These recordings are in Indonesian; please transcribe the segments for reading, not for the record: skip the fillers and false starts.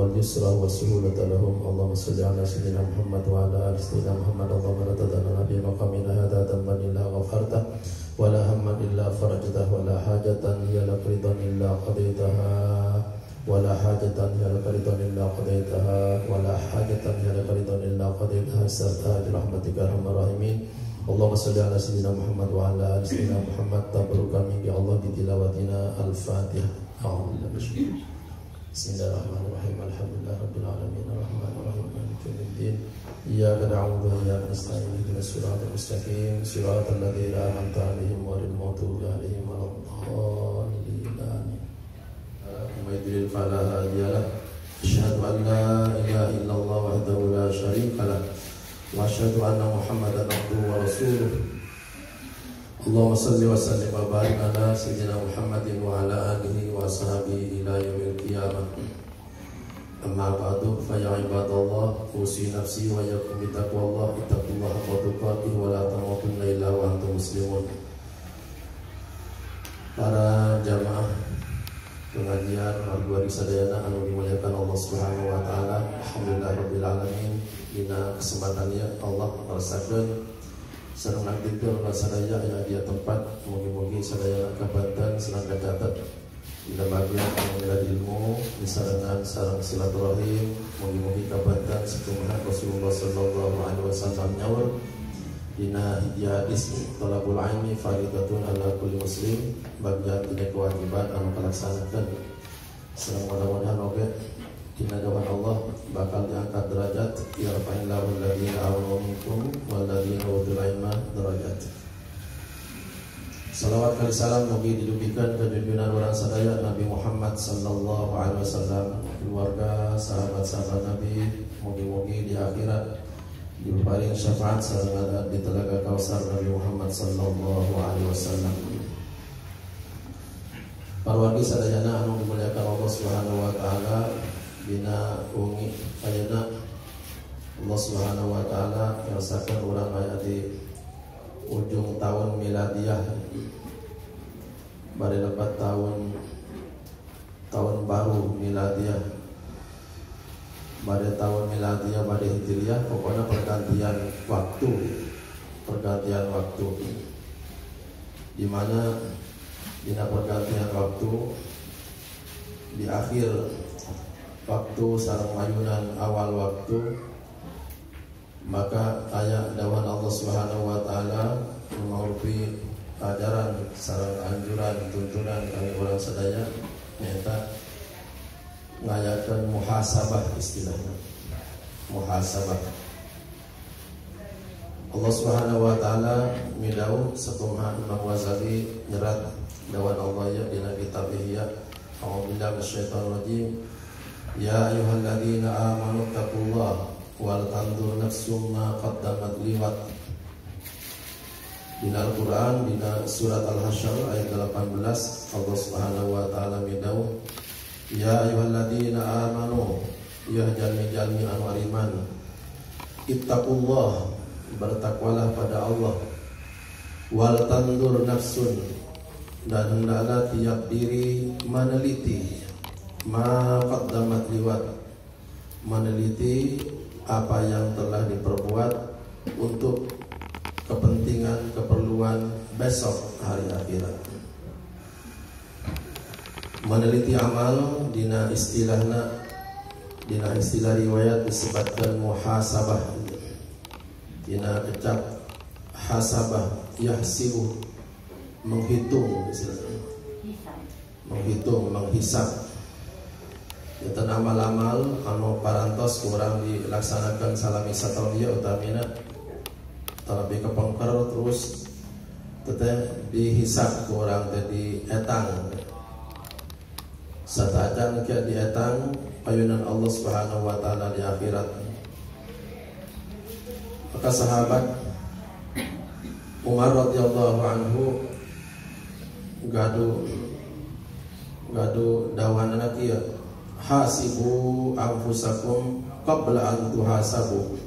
واليسر والسهولة لهم. اللهم صل على سيدنا محمد وعلى آل سيدنا محمد. اللهم لا تدع لنا في مقامنا هذا ذنبا إلا غفرته ولا هما إلا فرجته ولا حاجة هي لك رضا إلا قضيتها ولا حاجة هي لك رضا إلا قضيتها ولا حاجة هي لك رضا إلا قضيتها استغفرك برحمتك يا أرحم الراحمين. Allahumma salli ala sayyidina Muhammad wa ala ali sayyidina Muhammad. Tabaruk kami ya Allah bi tilawatina al-Fatihah. Bismillahirrahmanirrahim. Alhamdulillah rabbil alamin arrahmanir rahim maliki yaumiddin. Iyyaka na'budu wa iyyaka nasta'in ihdinas siratal mustaqim siratal ladzina an'amta 'alaihim ghairil maghdubi 'alaihim waladdallin. Amin. May yudlil fala hadiya lahu. Asyhadu an la ilaha illallah wahdahu la syarika lahu wa asyhadu anna Muhammadan abduhu wa rasuluh. Allahumma salli wa sallim wa barik ala sayyidina Muhammadin wa ala alihi wa ashabihi ila yaumil qiyamah. Amma ba'du, fa ya ibadallah, usi nafsi wa yakum bi taqwallah, ittaqullaha haqqa tuqatih wa la tamutunna illa wa antum muslimun. Para jamaah pengajian Marduari Sadayana anu dimuliakan Allah Subhanahu wa taala, alhamdulillah rabbil alamin. Dina kesempatannya Allah merasakan sareng nagdikeun sadaya aya dia tempat mugi-mugi sadaya kabanten senang kacatet dina bagian anu ilmu disarengan sareng silaturahim mugi-mugi kabanten sakumaha Rasulullah sallallahu alaihi wasallam nyaur dina hadis talabul ilmi faridatun ala kulli muslim bagian dina kewajiban anu kalaksanakeun sareng mudah-mudahan oge dina dawan Allah bakal diangkat derajat yarfa'illahu alladziina amanu minkum walladziina utul ilma darajat. Salawat kali salam mugi didugikan ke junjungan urang sadaya Nabi Muhammad sallallahu alaihi wasallam, keluarga, sahabat-sahabat Nabi, mugi-mugi di akhirat diparing syafaat sareng di telaga Kausar Nabi Muhammad sallallahu alaihi wasallam. Para wargi sadayana anu dimuliakan Allah Subhanahu wa taala, dina ungi ayeuna Allah Subhanahu wa taala ngarsakeun urang aya di ujung tahun miladiah bade lepat tahun baru miladiah bade tahun miladiah bade hijriah, pokoknya pergantian waktu di mana dina pergantian waktu di akhir waktu sareng mayunan awal waktu, maka ayat dawan Allah Subhanahu wa taala mengrupi ajaran sareng anjuran tuntunan kami urang sadaya nyata ngayakeun muhasabah, istilahnya muhasabah. Allah Subhanahu wa taala midau sakumaha Imam Ghazali nyerat dawan Allah ya dina kitab Ihya. A'udzubillahi minasyaitonir rajim. Ya ayyuhalladzina amanu taqullaha wal tanzur nafsum ma qaddamat liwat. Dina Al-Qur'an dina surat Al-Hasyr ayat 18 Allah Subhanahu wa taala midau ya ayyuhalladzina amanu ya jalmi-jalmi anu ariman ittaqullah bertakwalah pada Allah wal tanzur nafsun dan hendaklah tiap diri meneliti ma qaddamat liwat, meneliti apa yang telah diperbuat untuk kepentingan keperluan besok hari akhirat. Meneliti amal dina istilah riwayat disebutkan muhasabah, dina kecap hasabah yahsibu, menghitung, menghisab. Itu amal-amal anu parantos kurang dilaksanakan salami satauliya utamina talabi kepengker terus teteh dihisab kurang jadi etang satajan kia dietang payunan Allah Subhanahu wa taala di akhirat. Maka sahabat Umar radhiyallahu anhu gaduh dawanana kieu hasibu anfusakum qabla an tuhasabu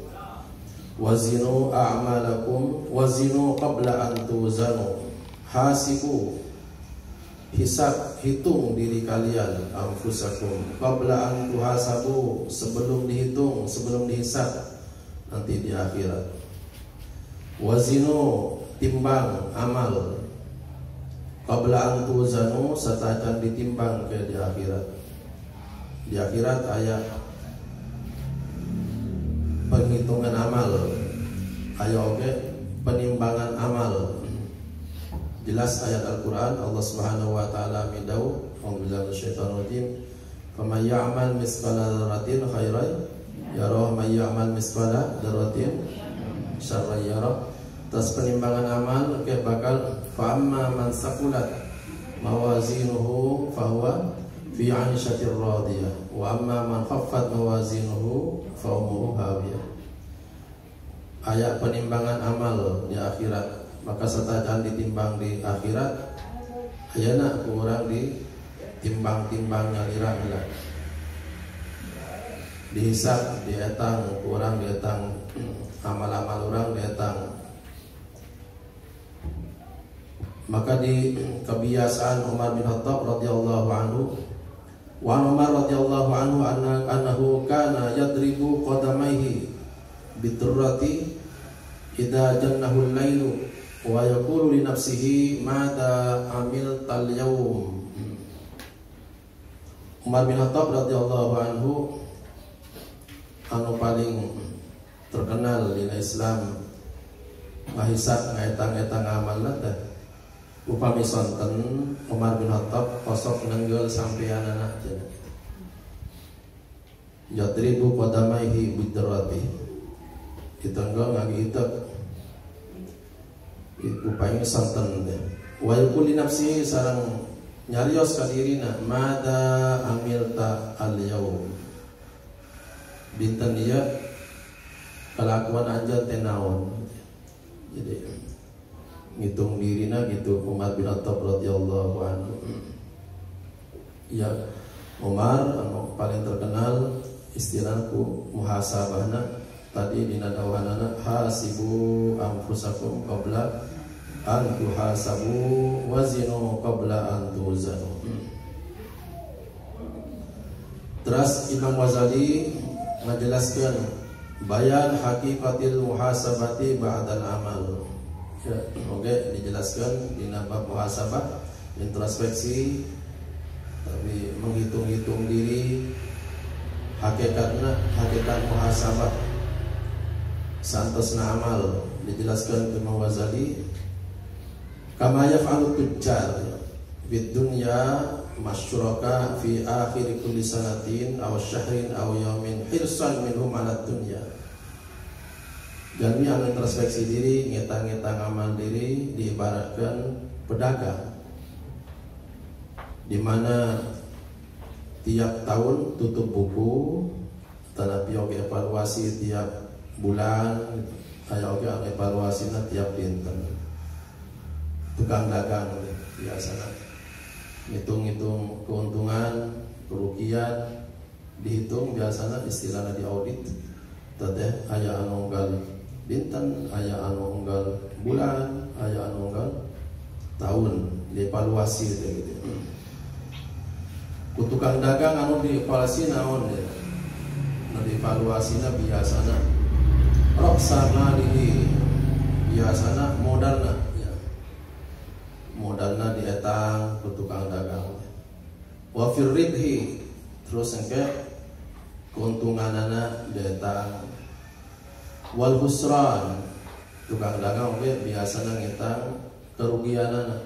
wazinu a'malakum wazinu qabla an tuzanu. Hasibu, hisab hitung diri kalian anfusakum qabla an tuhasabu, sebelum dihitung, sebelum dihisab nanti di akhirat. Wazinu, timbang amal qabla an tuzanu, serta akan ditimbang ke di akhirat. Di akhirat ayat penghitungan amal, ayat penimbangan amal. Jelas ayat Al-Quran Allah Subhanahu wa ta'ala midau, Alhamdulillah syaitanir rajim, faman ya'mal misqala dzarratin khairan yarah, man ya'mal misqala dzarratin syarran yarah. Tas penimbangan amal bakal fa amma man saqulat mawazinuhu fahuwa fi 'aishatir radiyah wa amma man khaffat mawazinuhu fa ummuhu hawiyah. Ayat penimbangan amal di akhirat, maka setajan ditimbang di akhirat ayana kurang ditimbang-timbangnya lirah-lirah, dihisab, dietang kurang dietang, amal-amal orang dietang. Maka di kebiasaan Umar bin Khattab radhiyallahu anhu, wa Umar radhiyallahu anhu annahu kana yadribu qadamaihi biturrati idza jannahu al-lailu wa yaqulu li nafsihi madza amiltal yawm. Umar bin Khattab radhiyallahu anhu anu paling terkenal di Islam mahisab ngaitang-ngaitang amal teh. Upami sonten Umar bin Khattab kosok nenggel sampean anak cenah. Yadribu qadamaihi bidarati. Ditenggal ngagi itek. Upami sonten teh. Wa yaqulu nafsi sareng nyarios ka dirina mada amilta al-yaum. Dinten dia kelakuan anjeun teh naon. Jadi ngitung dirina gitu Umar bin Khattab radhiyallahu anhu. Ya Umar anu paling terkenal istilahku muhasabahna tadi dina dawahanana hasibu anfusakum qabla an tuhasabu wazinu qabla an tuzanu. Terus Imam Ghazali menjelaskan bayan hakikatil muhasabati ba'dal amal. Ya, oke, dijelaskan di bab muhasabah, introspeksi, tapi menghitung-hitung diri, hakikat muhasabah, santosna amal, dijelaskan Imam Ghazali. Kama yaf'alu tujjar bid dunya masyuraka fi akhir kulli sanatin aw syahrin aw yawmin hirsan minhum 'ala dunya. Dan yang introspeksi diri, ngetang-ngetang amal diri diibaratkan pedagang, di mana tiap tahun tutup buku, tetapi oke evaluasi tiap bulan, ayo oke evaluasinya tiap dinten. Tukang dagang biasa ngitung-ngitung keuntungan, kerugian, dihitung biasanya istilahnya diaudit. Tadeh aya anu unggal dinten, aya anu unggal bulan, aya anu unggal tahun, dievaluasi gitu. Ku tukang dagang anu dievaluasi naon ya? Anu dievaluasina biasana roksa malihi, biasana modalna ya. Modalna dietang ku tukang dagang. Wa fir ribhi, terus engke keuntunganana dietang. Wal husran, tukang dagang oke biasana ngetang kerugianana.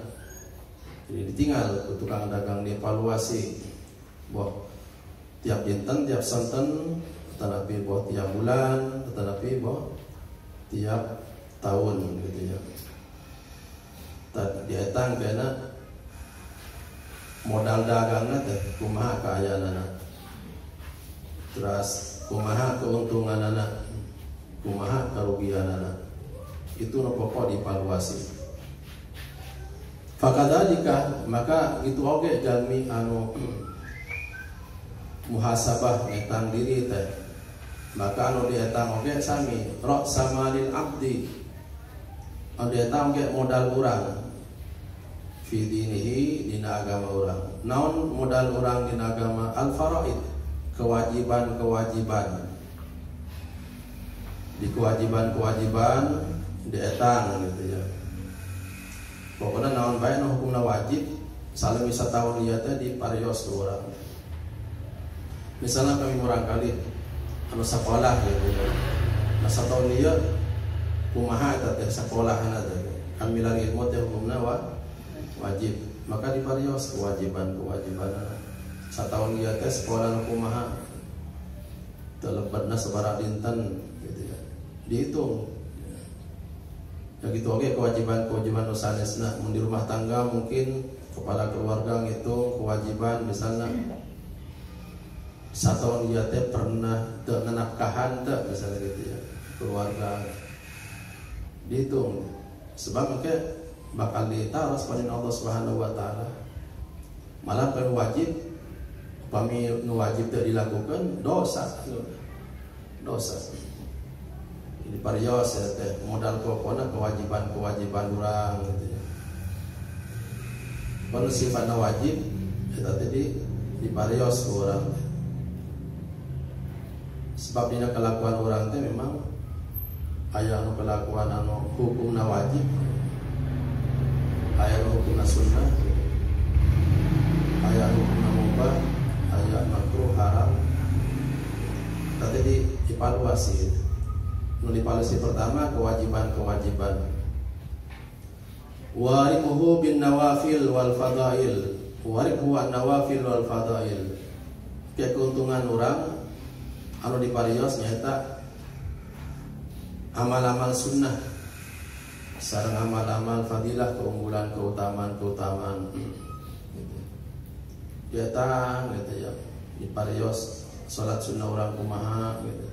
Jadi ditinggal ke tukang dagang dievaluasi. Boh tiap dinten, tiap santen, tetapi boh tiap bulan, tetapi boh tiap tahun gitu ya. Dietang kena modal dagangna teh kumaha kaayaanana. Terus kumaha keuntunganana. Kumaha kerugianana, itu pokok dievaluasi. Fakadzalika, maka itu oge jalmi anu muhasabah ngetang diri teh, maka anu dietang oge sami rok sama lil abdi, anu dietang oge modal urang. fi dinihi dina agama urang. Naon modal urang dina agama? Al faraid, kewajiban-kewajiban. Di kewajiban-kewajiban dietang gitu ya. Pokoknya naon bae nu hukumna wajib salami satahun ieu teh diparios ku urang. Misalnya kami murang kali anu sakolah gitu ya. Nah satahun ieu kumaha eta teh sakolahanna teh. Kamilan ilmu teh hukumna wajib. Maka diparios kewajiban-kewajiban. Satahun ieu teh sekolah nu kumaha teu lebetna sabaraha dinten gitu ya. Dihitung. Ya gitu oke kewajiban-kewajiban nu sanesna mun di rumah tangga mungkin kepala keluarga ngitung kewajiban misalnya satahun ieu teh pernah teu nganafkahan teu misalnya gitu ya keluarga dihitung sebab engke bakal ditaros paling Allah Subhanahu wa taala. Malah kalau wajib upami nu wajib teu dilakukan dosa. Ini parios ya teh modal pokokna kewajiban-kewajiban urang gitu ya. Kalau sifatna wajib eta teh diparios ku urang. Sebab dina kelakuan urang teh memang aya anu kelakuan anu hukumna wajib, aya anu hukumna sunnah, aya anu hukumna mubah, aya makruh haram. Tadi dievaluasi. Nu dievaluasi pertama kewajiban-kewajiban. Warimuhu bin nawafil wal fadail. Warimuhu an nawafil wal fadail. Keuntungan urang anu diparios nyaeta amal-amal sunnah sareng amal-amal fadilah keunggulan keutamaan dietang gitu ya diparios salat sunnah urang kumaha gitu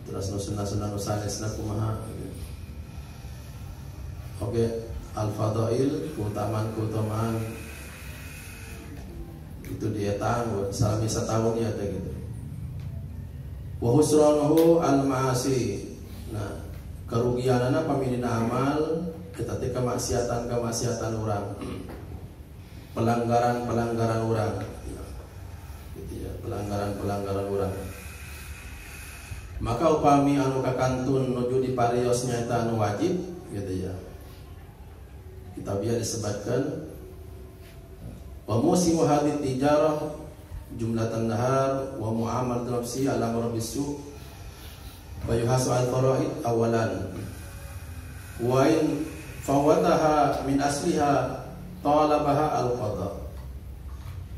terus nu sunnah-sunnah nu sanesna kumaha gitu. Oke al-fadail keutamaan itu dietang salami satahun ya teh gitu. Wa husranuhu al-ma'asi. Nah, kerugianana pamilina amal eta teh kemaksiatan urang. Pelanggaran urang. Gitu ya, pelanggaran urang. Maka upami anu kakantun nuju diparios nyaeta anu wajib gitu ya. Kita biar disebutkan wa musimu hadit tijarah jumlatan nahar wa mu'amal nafsi ala rabbisu wa yuhasu al faraid awalan wa in fawataha min asliha talabaha al qada.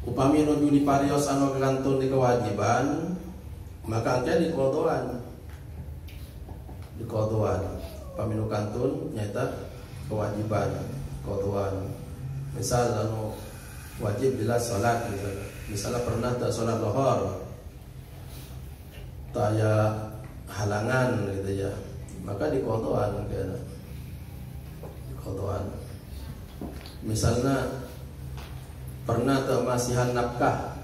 Upami nuju diparios anu kakantun di kewajiban maka angke dikodoan upami nu kantun nyaeta kewajiban kodoan. Misal anu wajib bila salat misalnya pernah tak salat lohor tak ada halangan gitu ya maka dikodoan misalnya pernah tak masihan nafkah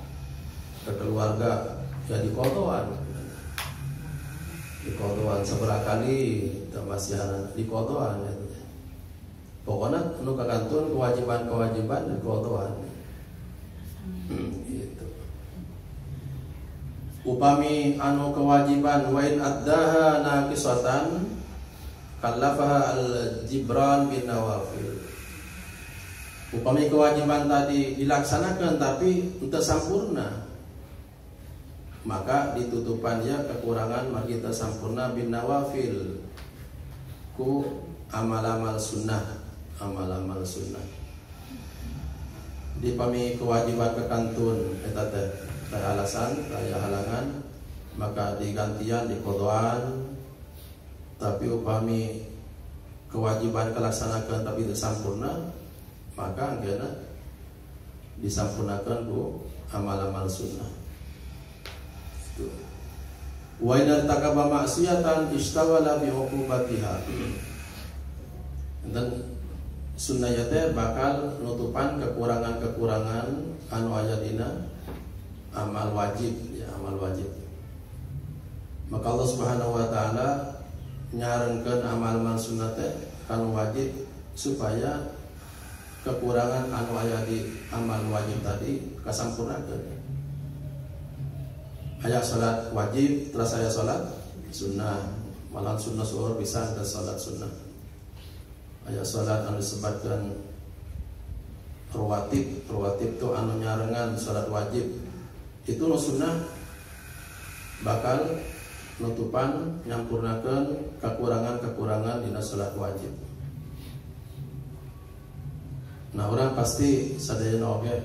ke keluarga ya dikodoan seberapa kali tak masihan dikodoan ya. Pokoknya nu kakantun kewajiban dikodoan gitu. Upami anu kewajiban wa in addaha naqisatan kallafaha al-jibran bin nawafil. Upami kewajiban tadi dilaksanakan tapi teu sampurna maka ditutupan ya kekurangan maka kita sampurna bin nawafil ku amal-amal sunnah. Di pami kewajiban kekantun eta teh alasan aya halangan maka digantian dikodoan tapi upami kewajiban kelaksanakan tapi teu sampurna maka anggeuna disampurnakeun ku amal-amal sunnah. Wa in takaba ma'siyatan istawala bi uqubatiha. Dan sunnah teh bakal nutupan kekurangan-kekurangan anu aya dina amal wajib ya amal wajib. Maka Allah Subhanahu wa taala nyareunkeun amal-amal sunnah teh anu wajib supaya kekurangan anu aya di amal wajib tadi kasampurnakeun. Aya salat wajib terus aya salat sunnah, malah sunnah zuhur bisa ada salat sunnah. Aya salat anu disebutkeun rawatib itu anu nyarengan salat wajib. Itu nu sunnah bakal nutupan nyampurnakeun kekurangan-kekurangan dina salat wajib. Nah, orang pasti sadayana oge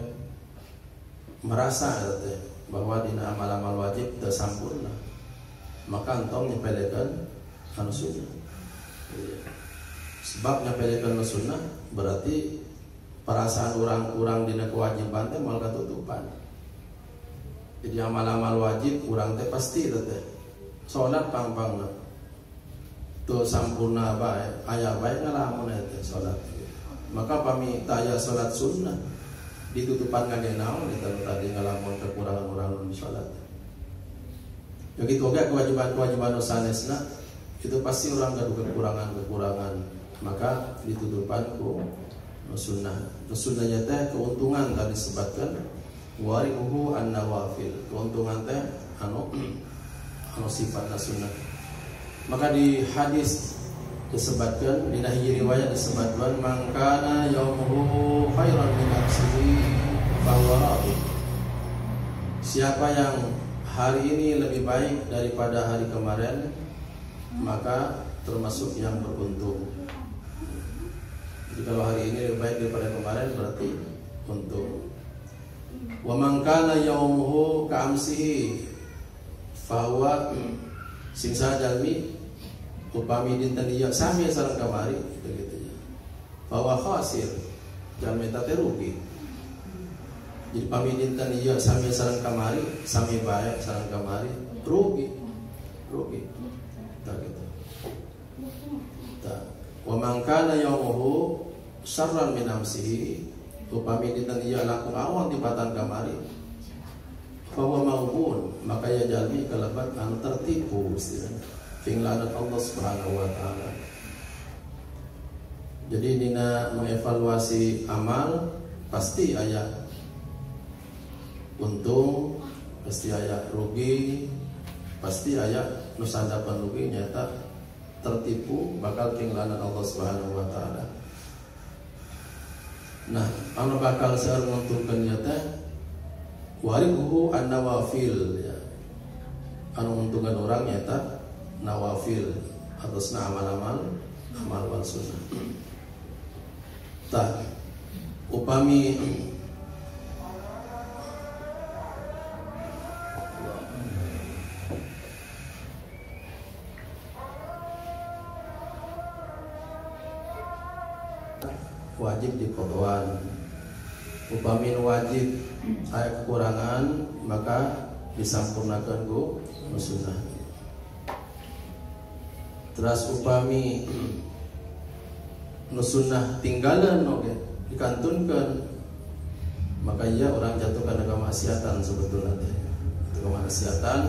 merasa teh bahwa dina amal-amal wajib teu sampurna. Maka entong nyepelekeun anu sunnah. Sebab nyepelekeun anu sunnah berarti perasaan urang dina kewajiban teh moal katutupan. Jadi amal-amal wajib urang teh pasti teh salat pang-pangna teu sampurna bae, aya bae ngalamun teh salat. Maka pami taya salat sunnah ditutupan ngage naon eta tadi ngalamun kekurangan urang nu salat. Ya kitu oge kewajiban-kewajiban sanesna itu pasti urang gaduh kekurangan-kekurangan, maka ditutupan ku sunnah. Sunnahnya teh keuntungan tadi disebutkan wari'uhu an-nawafil. Keuntungan teh anu sifatna sunnah. Maka di hadis disebutkan, di hiji riwayat disebutkan mangkana yaumuhu khairan min nafsihi fahuwa radih. Siapa yang hari ini lebih baik daripada hari kemarin, maka termasuk yang beruntung. Jadi kalau hari ini lebih baik daripada kemarin berarti untung. Wa man kana yaumuhu ka'amsihi fahuwa sing sajalmi upami dinten ieu sami sareng kamari gitu ya. Fahuwa khasir, jalmi teh rugi. Jadi pami dinten ieu sami sareng kamari, sami bae sareng kamari, rugi. Tah gitu. Tah. Wa man kana yaumuhu syarran min amsihi upami dinten ieu langkung awan tipatan kamari fahuwa maghbun, maka ya jalmi kalebat anu tertipu istilahna finglanan Allah Subhanahu wa taala. Jadi dina mengevaluasi amal pasti aya untung, pasti aya rugi, pasti aya nu sandapan rugi nyata tertipu bakal finglanan Allah Subhanahu wa taala. Nah, anu bakal seueur nguntungkeun nya teh wari'uhu an-nawafil ya. Anu nguntungkeun urang nyata nawafil atasna amal-amal wal sunnah. Tah upami wajib diqodhoan. Upami wajib aya kekurangan maka disampurnakeun ku sunnah. Terus upami nu sunnah tinggalan oge dikantunkeun maka ia orang jatuh kana kemaksiatan sebetulna teh. Kemaksiatan,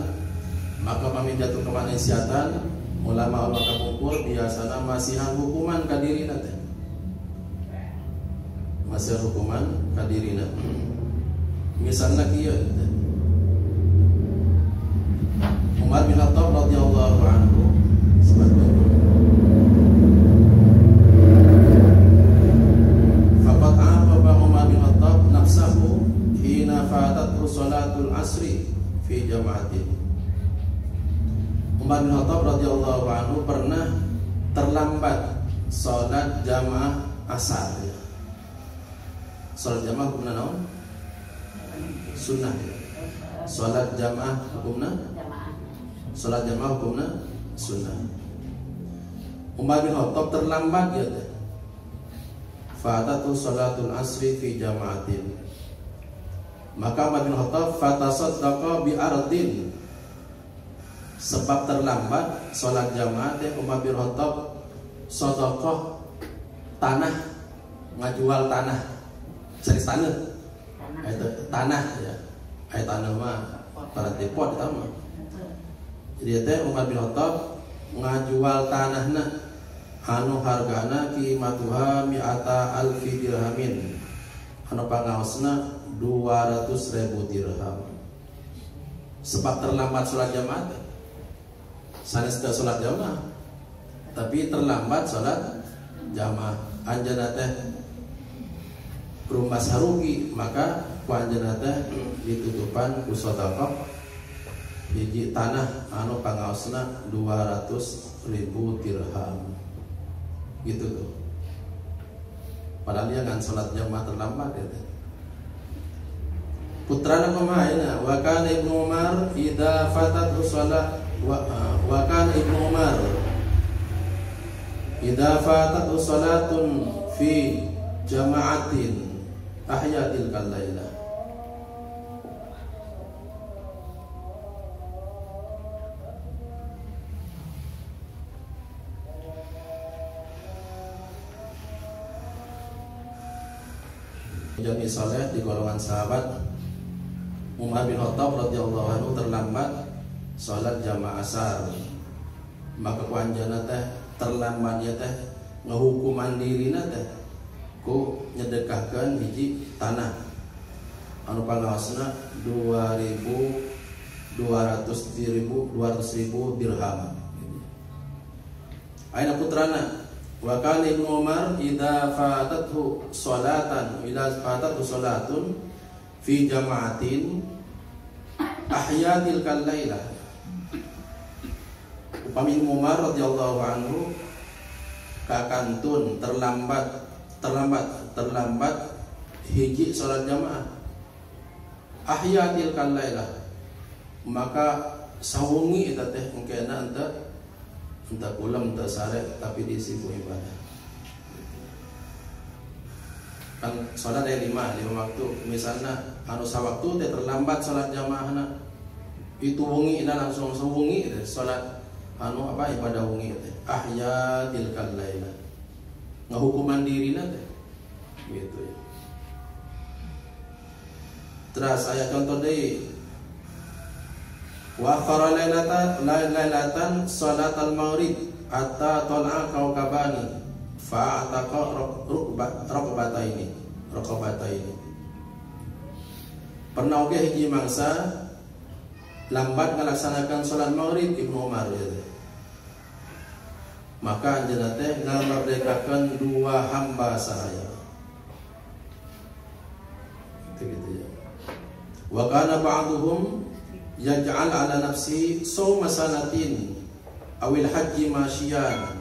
maka pami jatuh kemaksiatan ulama kapungkur biasana masihan hukuman ka dirina teh. Masih hukuman ka dirina. Misalna kieu Umar bin Khattab radhiyallahu anhu faqad aqaba Umar bin Khattab nafsahu hina fatathu salatul asri fi jama'atin. Umar bin Khattab radhiyallahu anhu pernah terlambat salat jamaah asar. Salat jamaah hukumna naon? Sunnah. Salat jamaah hukumna? Salat jamaah hukumna sunnah. Umar bin Khattab terlambat ya teh. Fatatu salatul asri fi jama'atin. Maka Umar bin Khattab fatasaddaqa bi ardin. Sebab terlambat salat jamaah teh Umar bin Khattab sedekah tanah, ngajual tanah. Cari tanah ya. Aya tanah mah para depot eta mah. Jadi teh Umar bin Khattab ngajual tanahna anu hargana qimatuha mi'ata alfi dirhamin, anu pangaosna 200.000 dirham. Sebab terlambat sholat jamaah, sanes teu sholat jamaah, tapi terlambat sholat jamaah, anjeunna teh rumah sarugi, maka ku anjeunna teh ditutupan ku sedekah hiji tanah anu pangaosna 200.000 dirham. Gitu tuh. Padahal dia kan sholat jamaah terlambat ya. Putrana pemainna wa kana Ibnu Umar idza fatatu shalah wa kana Ibnu Umar idza fatatu salatun fi jama'atin ahyatil kalailah. Jami salat di golongan sahabat Umar bin Khattab radhiyallahu anhu terlambat salat jamaah asar, maka ku anjeunna teh terlambatnya teh ngahukuman dirina teh ku nyedekahkeun hiji tanah anu pangaosna 200.000 dirham. Aina putrana wa kana Ibnu Umar idza fatathu salatun fi jama'atin ahyatil kalailah. Upami Umar radhiyallahu anhu kakantun terlambat hiji salat jamaah ahyatil kalailah, maka sawengi eta teh engkena entah ulam entah sare tapi disibu ibadah. Kan salat ada 5 waktu, misalnya anu sawaktu teh terlambat salat jamaahna itu wengi langsung sewengi salat anu apa ibadah wengi teh ahyatil kalailah, ngahukuman dirina teh gitu ya. Terus aya contoh deui wa akhara lailatan salatal maghrib hatta tal'a kaukabani fa'ataqa raqabataini. Pernah oge hiji mangsa lambat ngalaksanakan salat maghrib Ibnu Umar ya. Maka anjeunna teh ngamerdekakeun 2 hamba sahaya. Gitu ya. Wa kana ba'duhum yaj'al ala nafsi sawma sanatin awil haji masyian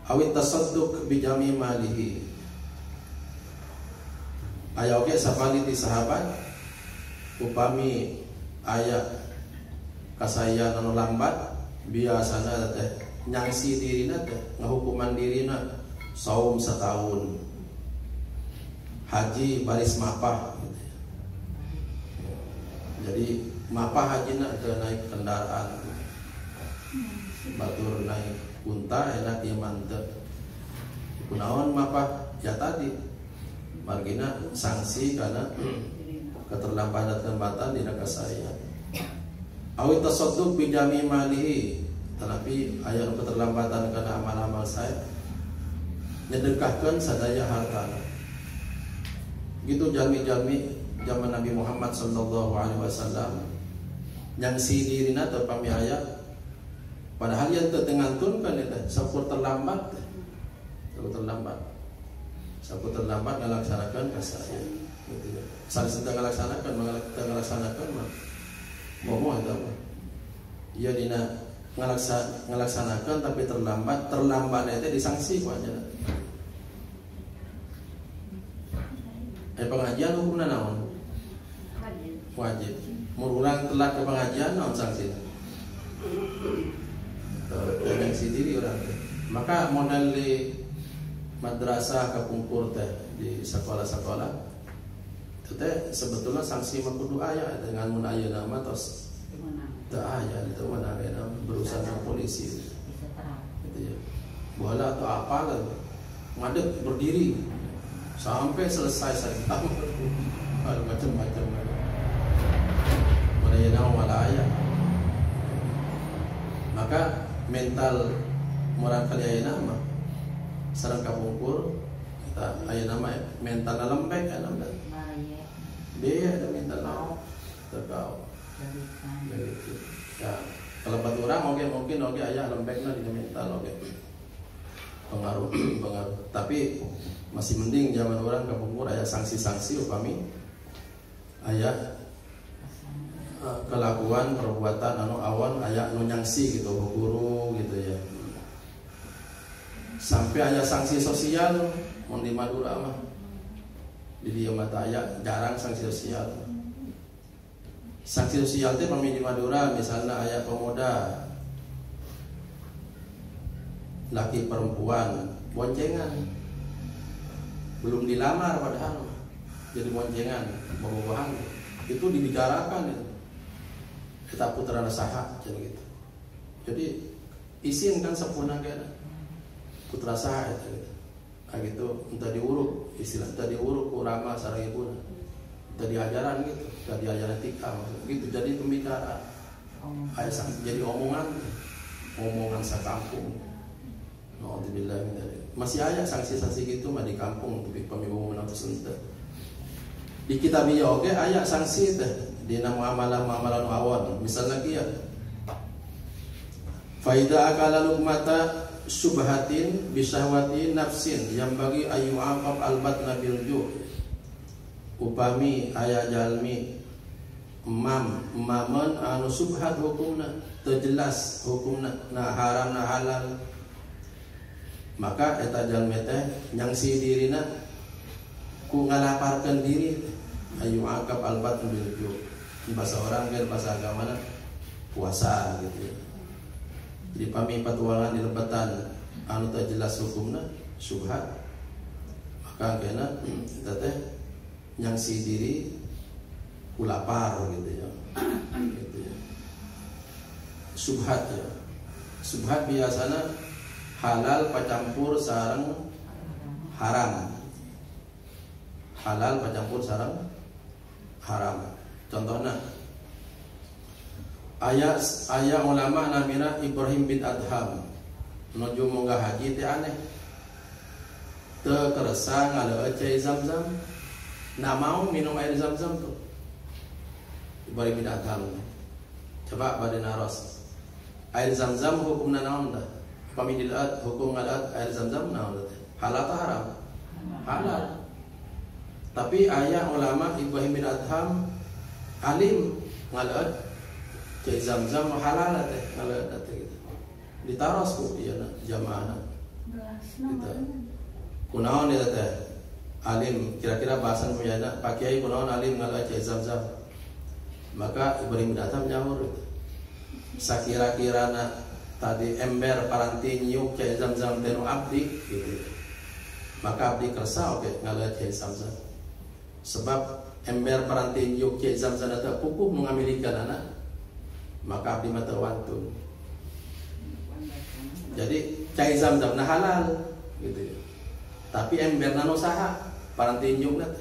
awit tasadduq bi jami malihi. Aya oge sapaliti sahabat upami aya kasayan anu lambat biasana teh nyangsi dirina teh ngahukuman dirina saum setahun, haji baris mapah gitu. Jadi mapah hajina teu naik kendaraan, batur naik unta enak ieu mantep. Kunaon mapah ya tadi margina sanksi karena keterlambatan dina kasayan. Awit tasadduq bi jami malihi, tetapi aya keterlambatan karena amal-amal saya nyedekahkeun sadaya hartana. Gitu jalmi-jalmi zaman Nabi Muhammad sallallahu alaihi wasallam yang sidirina teu pami aya, padahal yang teu tengantunkeun eta sampur terlambat ngalaksanakeun kasaya gitu ya. Sanes teu ngalaksanakeun mah momo eta mah ieu dina ngalaksanakeun tapi terlambat eta disangsi ku anjeunna. Pengajian hukumna naon? Wajib. Mun urang telat ke pengajian naon sanksina? Yang sendiri urang teh. Maka model di madrasah kapungkur teh di sekolah-sekolah itu teh sebetulnya sanksi mah kudu aya dengan mun ayeuna mah tos teu aya itu mana aya berurusan dengan polisi gitu ya. Bola atau apa lah ngadeg berdiri sampai selesai saja macam-macam mana ayeuna mah aya. Maka mental moral kali ayeuna mah sareng kapungkur kita aya nama mental lembek aya nama dia ada mental terkau ya kalau batu orang mungkin aya lembekna di mental pengaruh tapi masih mending zaman orang kapungkur aya sanksi-sanksi upami aya kelakuan perbuatan anu awan aya nu nyangsi gitu guru gitu ya sampai aya sanksi sosial mun di Madura mah di dieu mata aya jarang sanksi sosial teh pami di Madura misalnya aya pemuda laki perempuan boncengan belum dilamar padahal jadi boncengan bobogohan itu dibicarakan ya. Kita putra saha gitu. Jadi isin kan sempurna kan putra saha itu gitu. Gitu entah diuruk istilah entah diuruk urama sareng ibuna. Entah diajaran gitu, entah diajaran etika gitu. Jadi pembicaraan. Jadi omongan sakampung. Nauzubillah min dzalik. Masih ada sanksi-sanksi gitu mah di kampung tapi pamimu menang sente. Di kitab ieu oge aya sanksi teh dina muamalah-muamalah awon. Misalnya kieu. Faida akala luqmata subhatin bisahwati nafsin yang bagi ayu aqab albatna bil ju. Upami aya jalmi maman anu subhat hukumna teu jelas hukumna na haram na halal. Maka eta jalmi teh nyangsi dirina ku ngalaparkeun diri ayu aqab albatna bil ju. Bahasa orang kan bahasa agama puasa gitu ya. Jadi pami patualan di lebatan anu tak jelas hukumna subhat maka kena kita teh nyangsi diri kulapar gitu ya. Gitu ya. Subhat ya. Subhat biasanya halal pacampur sareng haram. Halal pacampur sareng haram. Contohnya ayat ulama namina Ibrahim bin Adham nuju munggah haji teh aneh teu kerasa ngaleueut cai Zamzam na mau minum air Zamzam tuh Ibrahim bin Adham coba bade naros air Zamzam hukumna naon tah pami dileueut hukum ngaleut air Zamzam naon teh halal atau haram halal tapi aya ulama Ibrahim bin Adham alim ngaleut cai Zamzam halal teh ngaleut teh gitu. Ditaros ku ieu jamaahna. Kita kunaon ieu teh? Alim kira-kira bahasan punyana Pak Kiai kunaon alim ngaleut cai Zamzam. Maka Ibrahim datang nyaur itu. Sakira-kirana tadi ember paranti nyiuk cai Zamzam teh nu abdi gitu. Maka abdi kersa oke ngaleut cai Zamzam. Sebab ember paranti yuk cai Zamzam atau pupuk mengamilikan anak maka abdi mata wantun. Jadi cai Zamzam nah halal gitu ya. Tapi ember nano saha paranti yuk teh.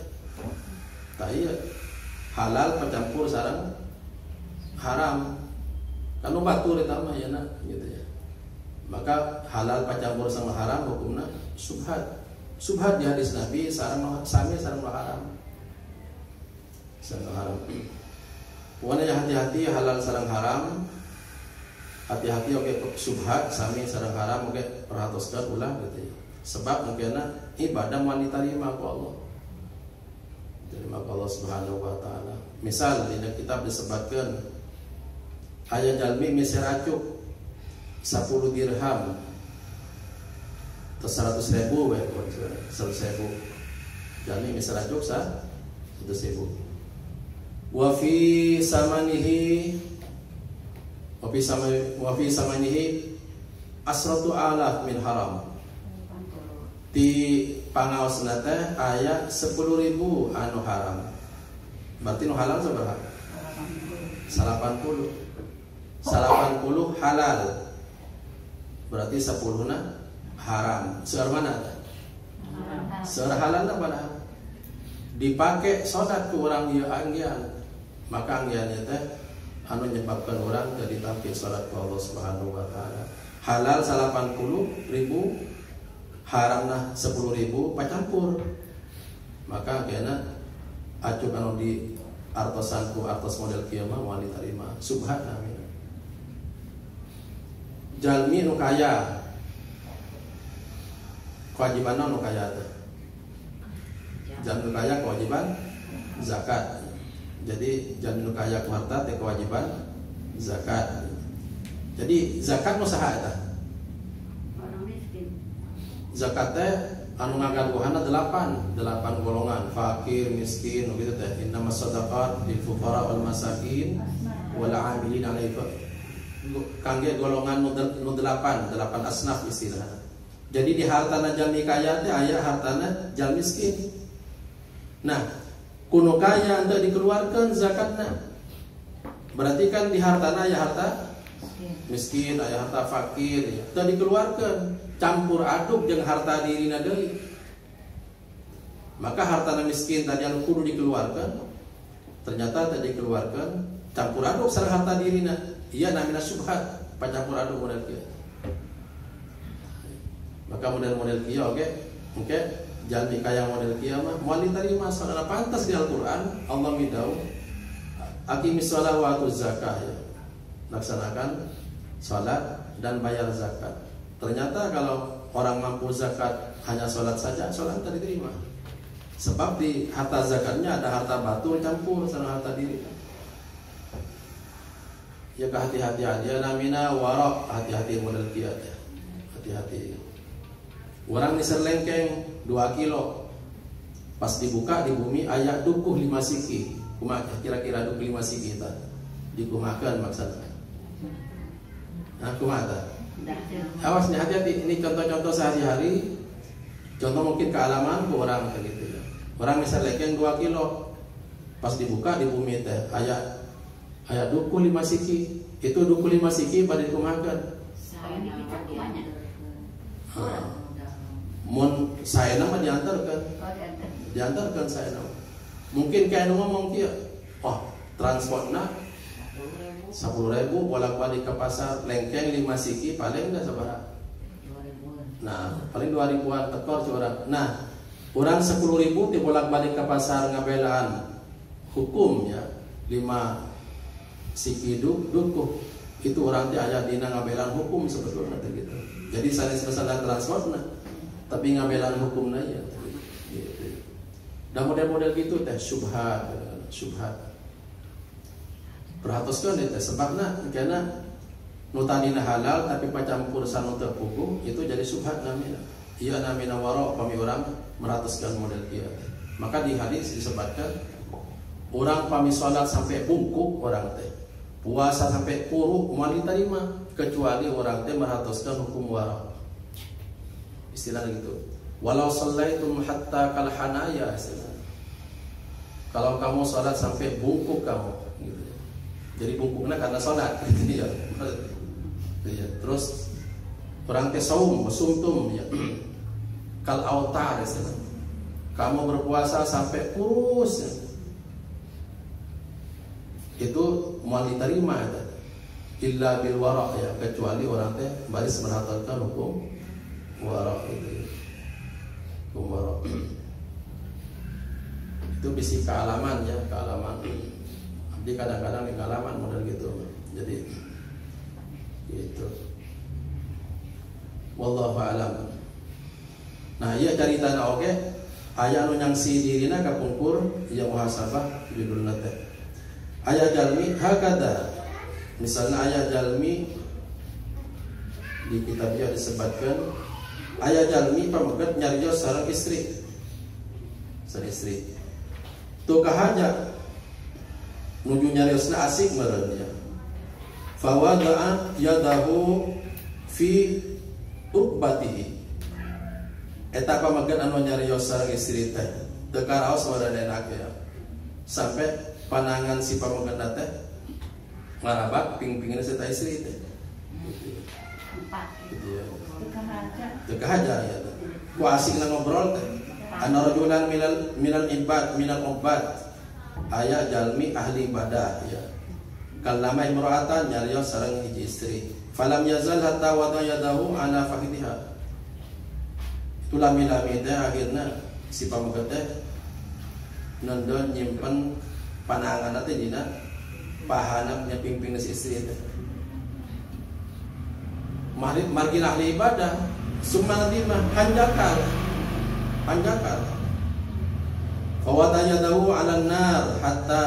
Tah ieu halal pacampur sareng haram. Kanu batur eta mah yeuna gitu ya. Maka halal pacampur sama haram hukumna subhat. Subhat di hadis Nabi sareng sami sareng haram. Sareng haram. Pokoknya hati-hati halal sareng haram. Hati-hati oke subhat sami sareng haram oke perhatoskeun ulah gitu ya. Sebab mungkinna ibadah wanita terima ku Allah. Terima ku Allah Subhanahu wa taala. Misal dina kitab disebutkeun aya jalmi misi racuk 10 dirham atau 100.000 we 100.000. Jalmi misi racuk 100.000. Wa fi samanihi asratu alaf min haram. Di pangaosna teh aya 10.000 anu haram. Berarti nu halal sabaraha? 80 halal. Berarti 10 na haram. Seueur mana teh? Seueur halal padahal. Dipake salat ku urang ieu anggian. Maka anggiannya teh anu menyebabkan orang jadi tampil salat ke Allah Subhanahu wa taala. Halal 80.000, haramna 10.000 pacampur, maka kena acu kanu di artosanku artos model kieu mah moal ditarima subhat namina. Jalmi nu kaya kewajiban nu kaya teh. Jalmi nu kaya kewajiban zakat. Jadi jalmi nu kaya ku harta teh kewajiban zakat. Jadi zakat nu saha eta? Orang miskin. Zakat teh anu ngagaduhanna 8 golongan, fakir, miskin, gitu teh. Innamas shadaqat lil fuqara wal masakin wal 'amilin 'alaiha. Kangge golongan nu 8 asnaf istilahna. Jadi di hartana jalmi kaya teh aya hartana jalmi miskin. Nah, kuno kaya henteu dikeluarkeun zakatna. Berarti kan di hartana aya harta miskin, aya harta fakir, teu dikeluarkeun. Campur aduk jeung harta dirina deui. Maka hartana miskin tadi anu kudu dikeluarkan ternyata tadi dikeluarkan campur aduk sareng harta dirina. Iya namina subhat, pacampur aduk model kieu. Maka model-model kieu oke jalmi kaya model kieu mah moal ditarima soalna pantas di Al-Qur'an Allah midau aqimis shalah wa atuz zakah ya. Laksanakan salat dan bayar zakat. Ternyata kalau orang mampu zakat hanya sholat saja, sholat tidak diterima. Sebab di harta zakatnya ada harta batu campur sama harta diri. Ya kehati-hatian, ya namina warok, hati-hati model kieu ya. Hati-hati. Orang nisar lengkeng 2 kilo. Pas dibuka di bumi aya dukuh 5 siki. Kumaha kira-kira dukuh 5 siki tah? Dikumahakeun maksudna. Nah, kumaha? Awas nih, hati-hati. Ini contoh-contoh sehari-hari. Contoh mungkin kealaman bu orang kayak gitu ya. Orang misalnya lengkeng 2 kilo, pas dibuka di bumi teh aya duku 5 siki. Itu duku 5 siki pada dikumahakeun. Mun saena mah diantarkeun saena. Mungkin kayak ngomong kieu. Oh, transportna 10.000 bolak-balik ke pasar, lengkeng 5 siki paling enggak sabaraha? 2.000. Nah, paling 2.000-an tekor curang. Nah, urang 10.000 ti bolak-balik ke pasar ngabelaan hukum ya. 5 siki dukuh. Itu urang teh aya dina ngabelaan hukum sebetulnya teh gitu. Jadi sanes-sanes transportna, tapi ngabelaan hukumna ya. Gitu. Dan model-model gitu teh syubhat. Perhatoskeun teh sebabna karena nu tadina halal tapi pacampur sanu teu hukum itu jadi subhat namina. Ieu namina wara pami urang meratoskeun model kieu. Maka di hadis disebutkan urang pami salat sampai bungkuk urang teh. Puasa sampai puruk moal ditarima kecuali urang teh meratoskeun hukum wara. Istilah gitu. Walau shallaitum hatta kal hanaya istilah. Kalau kamu salat sampai bungkuk kamu gitu. Jadi bungkuknya karena sholat gitu ya. Terus orang teh saum, sumtum ya. Kal autar ya. Kamu berpuasa sampai kurus ya. Itu moal diterima ya. Illa bil wara ya, kecuali orang teh baris merhatalkan hukum wara itu. Hukum wara. Itu bisi kealaman ya, kealaman. Jadi kadang-kadang di kalaman model gitu. Jadi gitu. Wallahu a'lam. Nah, ieu caritana oge aya anu nyangsi dirina kapungkur ieu muhasabah judulna teh. Aya jalmi hakada. Misalnya aya jalmi di kitab ieu disebutkan aya jalmi pameget nyarios sareng istri. Sareng istri. Tuh kahaja nuju nyariosna asik meureun ya. Fawada'a yadahu fi ukbatihi. Eta pamageun anu nyarios sareng istri teh teu karaos wadadenak ya. Sampai panangan si pamageun teh ngarabak ping-pingna si istri teh. Gitu ya. Teu kahaja ya. Ku asikna ngobrol teh. Ana rajulan minal ibad minal ubad. Aya jalmi ahli ibadah ya. Kallama imra'atan nyarios sareng hiji istri. Falam yazal hatta wada yadahu ala fakhidha. Tu lami-lami teh akhirna si pamuka teh nondon nyimpen panangan teh dina pahana punya pimpin si istri teh. Margi ahli ibadah summa lima hanjakal. Fawadaya dahu 'alan nar hatta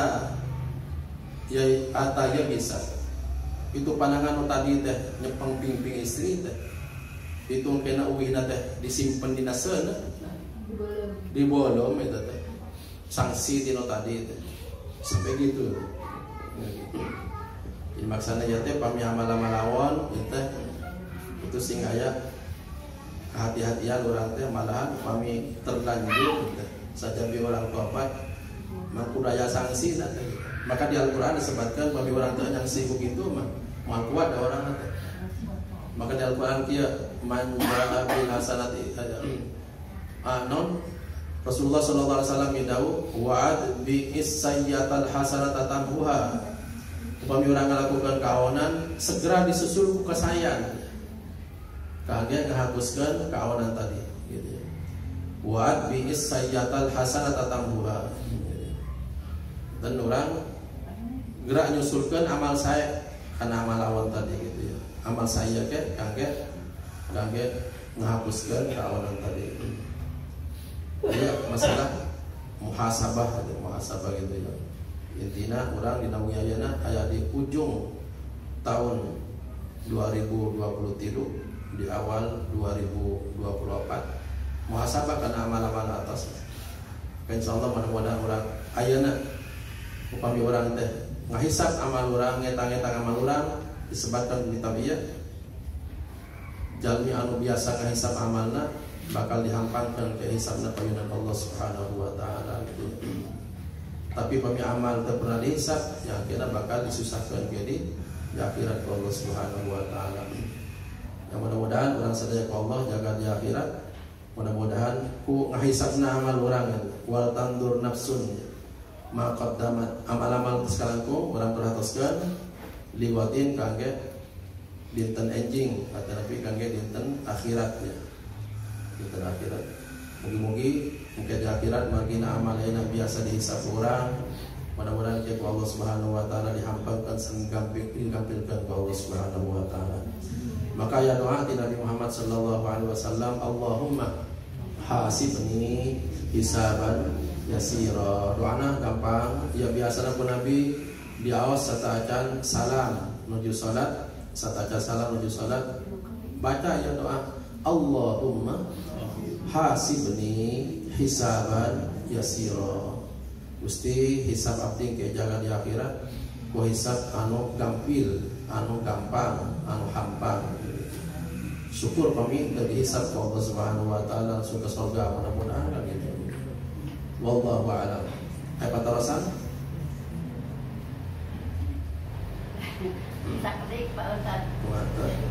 ya ataya bisa. Itu panangan tadi teh nyepeng pimpin istri teh. Itu kena uwihna teh disimpen di naseuna. Dibolom eta teh. Sanksi dino tadi teh. Sampai gitu. Jadi maksana ya teh pami amal-amalawon itu sing aya hati-hatian orang teh malahan pami terlanjur gitu. Saja bi orang tua apa mangkudaya sanksi teh. Maka di Al-Qur'an disebutkan pami orang teh yang sibuk itu mah moal kuat da orang teh. Maka di Al-Qur'an kieu man ja'a bil hasanati anon Rasulullah sallallahu alaihi wasallam midau wa'ad bi isayyatal hasanata tambuha. Upami orang ngalakukan kaonan segera disusul ku kasayan. Kage ngahapuskeun kaonan tadi gitu. Wa'ad bi isayyatal hasanata tambuha. Dan orang gerak nyusulkeun amal saya kana amal lawan tadi gitu ya. Amal saya ke kage ngahapuskeun kaonan tadi. Ya masalah muhasabah gitu ya. Intina orang dina wiyayana aya di ujung tahun 2023 di awal 2024 muhasabah karena amal-amal atas. Insyaallah mudah-mudahan orang ayeuna upami orang teh ngahisab amal orang, ngetang-ngetang amal orang disebutkan di tabiat jalmi anu biasa ngahisab amalna bakal dihampangkan ke hisabna payunan Allah Subhanahu wa taala gitu. Tapi pami amal teu pernah dihisab yang kena bakal disusahkeun ke di akhirat Allah Subhanahu wa taala. Yang mudah-mudahan orang sadaya ke Allah jaga di akhirat. Mudah-mudahan ku ngahisabna amal urang wal tandur nafsun ma qaddamat amal-amal sekarang ku urang perhatoskeun liwatin kangge dinten enjing atau tapi kangge dinten akhiratnya. Dinten akhirat. Mugi-mugi mungkin di akhirat margina amal yang biasa dihisab orang. Mudah-mudahan ke Allah Subhanahu wa taala dihampangkan gampilkan ke Allah Subhanahu wa taala. Maka ya doa di Nabi Muhammad sallallahu alaihi wasallam, Allahumma hasibni hisaban yasira. Doana gampang, ya biasa pun Nabi diawas sataacan salam menuju salat, sataacan salam menuju salat. Baca ya doa, Allahumma hasibni hisaban yasira. Gusti hisab abdi ke jaga di akhirat ku hisab anu gampil, anu gampang, anu hampang. Syukur kami teu dihisab ku Allah Subhanahu wa taala langsung ke surga mudah-mudahan kan gitu. Wallahu a'lam. Apa terusan? Sakit Pak Ustaz.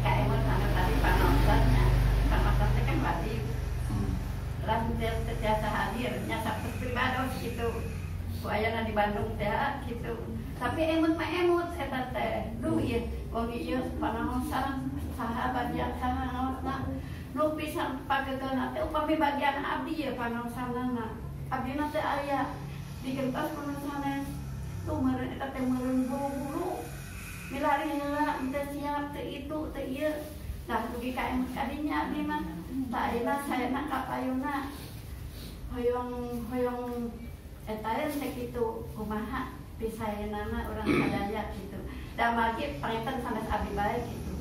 Kayak mana tadi panontonnya. Panontonnya kan wajib. Langsung setiasa hadirnya sabtu pribados gitu. Ayana di Bandung teh gitu. Tapi emut eta teh. Duh ieu wong ieu panaosan sahabat yang sahabatna nu pisan pagegeuna teh upami bagian abdi ye panaosanna. Abdina teh aya digentos kudu sanes. Tuh meureun eta teh meureun buru-buru. Milari heula teu siap teu itu teu ieu. Nah dugi ka emut kadinya abdi mah. Tak ayeuna sayana ka payuna. Hoyong eta teh kitu kumaha pisayeunana urang sadaya kitu. Da magi panginten sanes abdi bae kitu.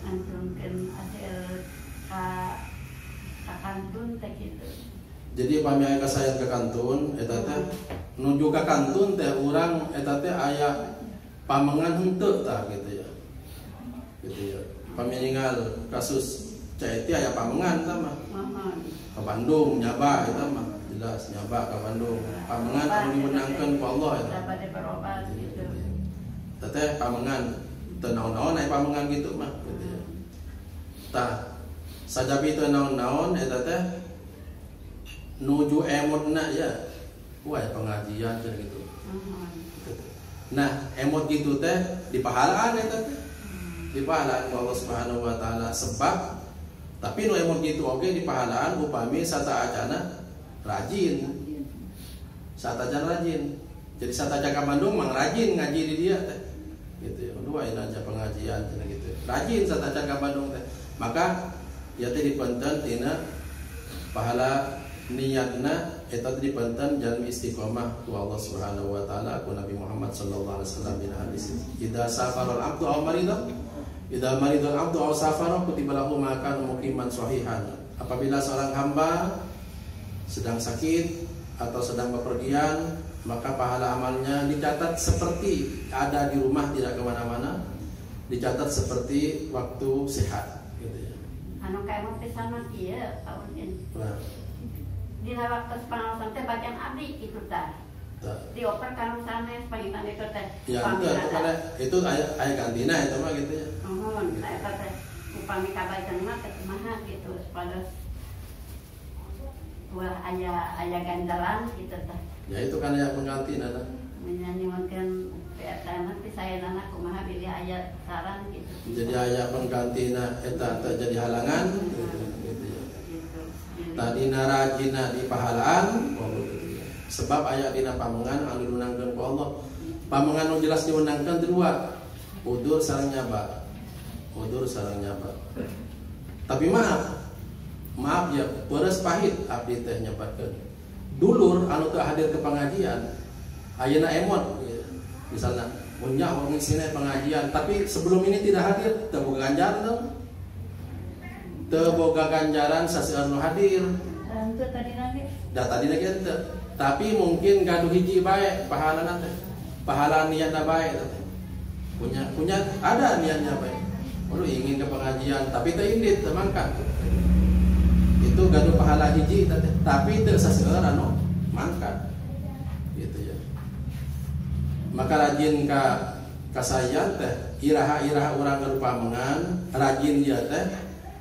Anturkeun hasil ka kantun teh kitu. Jadi pami aya kasayan ke kantun eta teh nuju ka kantun teh urang eta teh aya pamengan henteu tah gitu ya. Gitu ya. Pami ningal kasus Caeti aya pamengan tah mah. Ka Bandung nyaba eta mah jelas nyaba ka Bandung. Pamengan anu dimenangkeun ku Allah eta. Dapat berobat gitu. Teh pamengan teu naon-naon aya pamengan gitu mah gitu ya. Tah sajabi teu naon-naon eta teh nuju emotna ya. Wah pengajian cenah gitu. Nah, emot gitu teh dipahalaan eta teh. Dipahalaan ku Allah Subhanahu wa taala sebab Tapi nu emon gitu oke di pahalaan upami sata acana rajin. Sata acana rajin. Jadi sata acana Bandung mang rajin ngaji di dia teh. Gitu ya. Kedua ini aja pengajian gitu. Rajin sata acana Bandung teh. Maka ya teh dipunten tina pahala niatna eta teh dipunten jalmi istiqomah ku Allah Subhanahu wa taala ku Nabi Muhammad sallallahu alaihi wasallam bin hadis. Idza safarul abdu aw marida idza maridul abdu aw safara kutiba lahu ma kana muqiman sahihan. Apabila seorang hamba sedang sakit atau sedang bepergian, maka pahala amalnya dicatat seperti ada di rumah tidak kemana-mana, dicatat seperti waktu sehat gitu ya. Anu kayak mau pisana kieu tahun ini. Nah, Di waktu pengawasan teh bagian abdi itu tah. Dioper kan sanes pangitan itu teh. ya itu aya gantina itu mah gitu ya. Nuhun, eta teh upami kabaikan mah teh kumaha gitu pada wah aya ganjalan gitu teh. Ya itu kan aya pengganti nana. Menyanyikan eta nanti saya anak kumaha pilih aya saran gitu. Jadi aya penggantina eta jadi halangan gitu ya. Tadi narajina di pahalaan sebab aya dina pamengan anu diunangkeun ku Allah. Pamengan nu jelas diunangkeun dua, udur sareng nyaba. Udur sareng nyaba. Tapi maaf ya, beres pahit abdi teh nyabatkeun. Dulur anu teu hadir ke pengajian, ayeuna emot ya. Misalnya punya orang sini pengajian, tapi sebelum ini tidak hadir, teu boga ganjaran dong. Teu boga ganjaran saseueun nu hadir. Itu tadi lagi. Da tadi lagi teu. Tapi mungkin gaduh hiji bae pahalana teh. Pahala niatna bae teh. Punya ada niatnya bae. Lu ingin ke pengajian tapi teu indit teu mangkat. Itu gaduh pahala hiji teh, tapi teu saseueun anu mangkat. Gitu ya. Maka rajin ka kasayan teh, iraha-iraha urang ngeumpamengan, rajin dia teh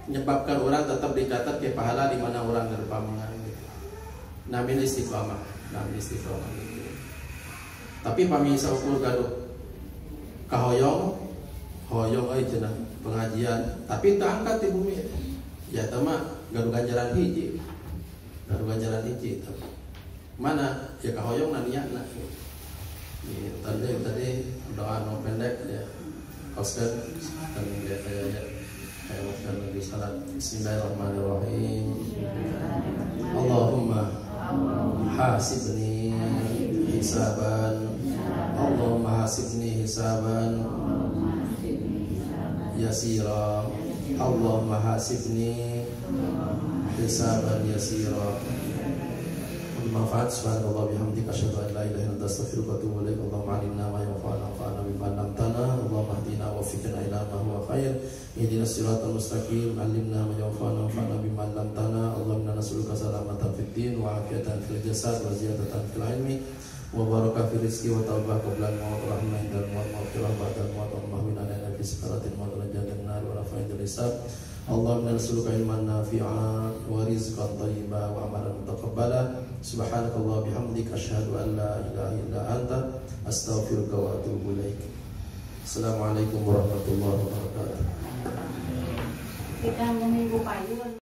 menyebabkan orang tetap dicatat ke pahala di mana orang ngeumpamengan gitu. Namin istiqomah gitu. Tapi pamisa ukur gaduh kahoyong euy cenah pengajian, tapi teu angkat di bumi. Ya teh mah gaduh ganjaran hiji. Mana ya kahoyong na niatna. Tadi doa no pendek ya. Koskan dan ya. Bismillahirrahmanirrahim. Allahumma hasibni hisaban. Allahumma hasibni hisaban yasira. Allahumma hasibni hisaban yasira. Manfaat subhanallah bihamdika asyhadu an la ilaha illa anta astaghfiruka wa atubu ilaik. Allahumma 'allimna ma yanfa'una wanfa'na bima 'allamtana. Allahumma hdina wa waffiqna ila ma huwa khair. Ihdinas siratal mustaqim. 'Allimna ma yanfa'una wanfa'na bima 'allamtana. Allahumma nas'aluka salamatan fid din wa 'afiyatan fil jasad wa ziyadatan fil ilmi wa barakatan fil rizqi wa tawbah qabla al-maut wa rahmatan indal maut wa maghfirah ba'da al-maut wa mahwina lana fi sakaratil maut wa jannatin nar wa rafa'il hisab. Allahumma nas'aluka ilman nafi'an wa rizqan thayyiban wa amalan mutaqabbala. Subhanakallah bihamdika asyhadu an la ilaha illa anta astaghfiruka wa atubu ilaik. Assalamualaikum warahmatullahi wabarakatuh. Kita minggu payung.